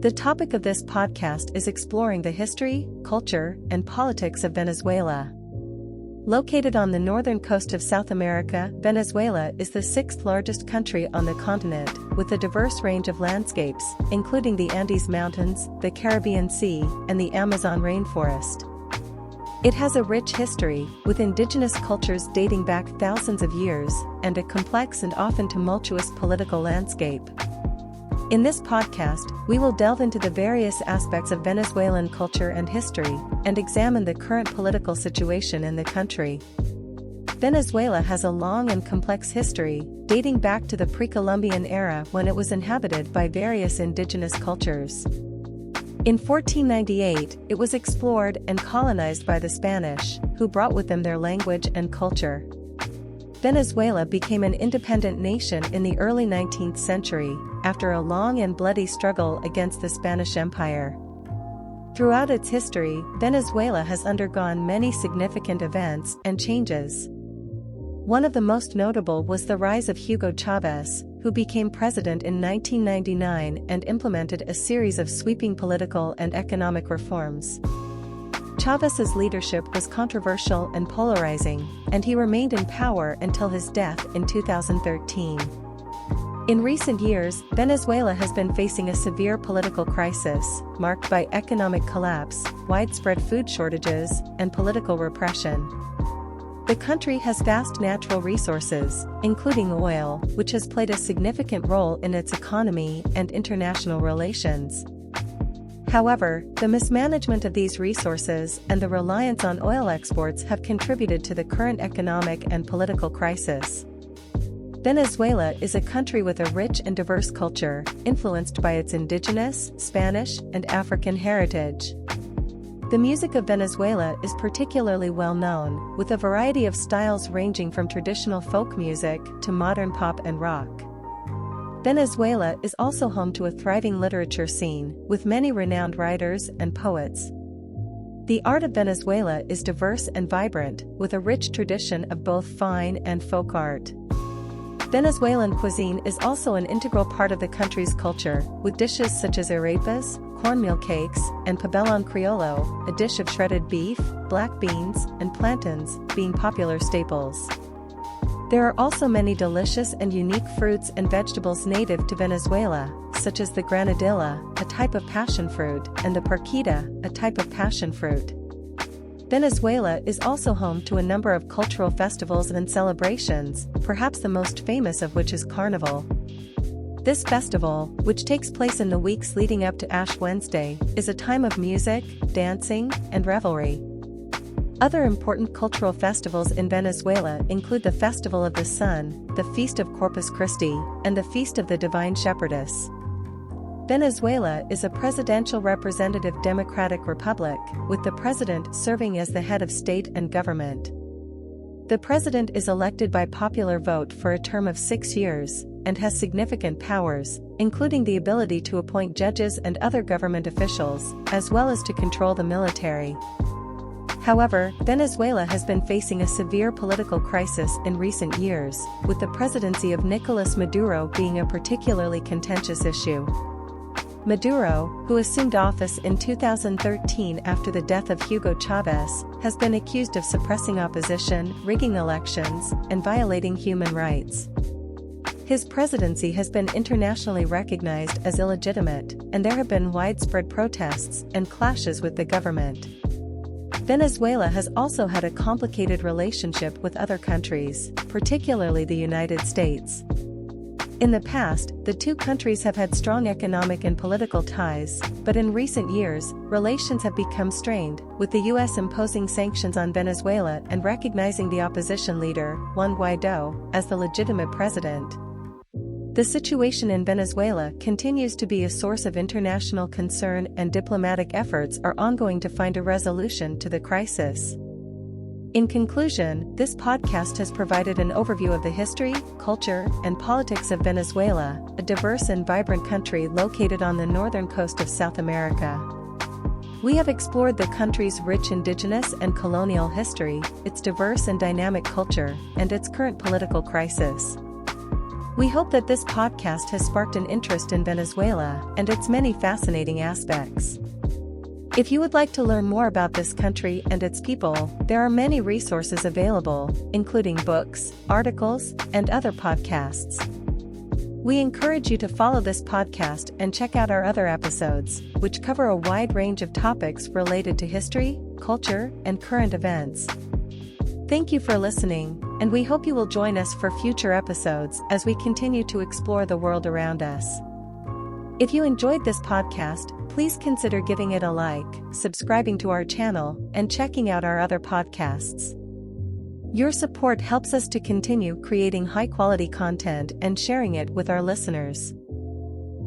The topic of this podcast is exploring the history, culture, and politics of Venezuela. Located on the northern coast of South America, Venezuela is the sixth largest country on the continent, with a diverse range of landscapes, including the Andes Mountains, the Caribbean Sea, and the Amazon rainforest. It has a rich history, with indigenous cultures dating back thousands of years, and a complex and often tumultuous political landscape. In this podcast, we will delve into the various aspects of Venezuelan culture and history, and examine the current political situation in the country. Venezuela has a long and complex history, dating back to the pre-Columbian era when it was inhabited by various indigenous cultures. In 1498, it was explored and colonized by the Spanish, who brought with them their language and culture. Venezuela became an independent nation in the early 19th century, after a long and bloody struggle against the Spanish Empire. Throughout its history, Venezuela has undergone many significant events and changes. One of the most notable was the rise of Hugo Chavez, who became president in 1999 and implemented a series of sweeping political and economic reforms. Chavez's leadership was controversial and polarizing, and he remained in power until his death in 2013. In recent years, Venezuela has been facing a severe political crisis, marked by economic collapse, widespread food shortages, and political repression. The country has vast natural resources, including oil, which has played a significant role in its economy and international relations. However, the mismanagement of these resources and the reliance on oil exports have contributed to the current economic and political crisis. Venezuela is a country with a rich and diverse culture, influenced by its indigenous, Spanish, and African heritage. The music of Venezuela is particularly well known, with a variety of styles ranging from traditional folk music to modern pop and rock. Venezuela is also home to a thriving literature scene, with many renowned writers and poets. The art of Venezuela is diverse and vibrant, with a rich tradition of both fine and folk art. Venezuelan cuisine is also an integral part of the country's culture, with dishes such as arepas, cornmeal cakes, and pabellón criollo, a dish of shredded beef, black beans, and plantains, being popular staples. There are also many delicious and unique fruits and vegetables native to Venezuela, such as the granadilla, a type of passion fruit, and the parquita, a type of passion fruit. Venezuela is also home to a number of cultural festivals and celebrations, perhaps the most famous of which is Carnival. This festival, which takes place in the weeks leading up to Ash Wednesday, is a time of music, dancing, and revelry. Other important cultural festivals in Venezuela include the Festival of the Sun, the Feast of Corpus Christi, and the Feast of the Divine Shepherdess. Venezuela is a presidential representative democratic republic, with the president serving as the head of state and government. The president is elected by popular vote for a term of 6 years, and has significant powers, including the ability to appoint judges and other government officials, as well as to control the military. However, Venezuela has been facing a severe political crisis in recent years, with the presidency of Nicolas Maduro being a particularly contentious issue. Maduro, who assumed office in 2013 after the death of Hugo Chavez, has been accused of suppressing opposition, rigging elections, and violating human rights. His presidency has been internationally recognized as illegitimate, and there have been widespread protests and clashes with the government. Venezuela has also had a complicated relationship with other countries, particularly the United States. In the past, the two countries have had strong economic and political ties, but in recent years, relations have become strained, with the U.S. imposing sanctions on Venezuela and recognizing the opposition leader, Juan Guaidó, as the legitimate president. The situation in Venezuela continues to be a source of international concern, and diplomatic efforts are ongoing to find a resolution to the crisis. In conclusion, this podcast has provided an overview of the history, culture, and politics of Venezuela, a diverse and vibrant country located on the northern coast of South America. We have explored the country's rich indigenous and colonial history, its diverse and dynamic culture, and its current political crisis. We hope that this podcast has sparked an interest in Venezuela and its many fascinating aspects. If you would like to learn more about this country and its people, there are many resources available, including books, articles, and other podcasts. We encourage you to follow this podcast and check out our other episodes, which cover a wide range of topics related to history, culture, and current events. Thank you for listening, and we hope you will join us for future episodes as we continue to explore the world around us. If you enjoyed this podcast, please consider giving it a like, subscribing to our channel, and checking out our other podcasts. Your support helps us to continue creating high-quality content and sharing it with our listeners.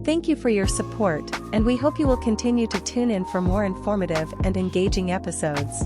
Thank you for your support, and we hope you will continue to tune in for more informative and engaging episodes.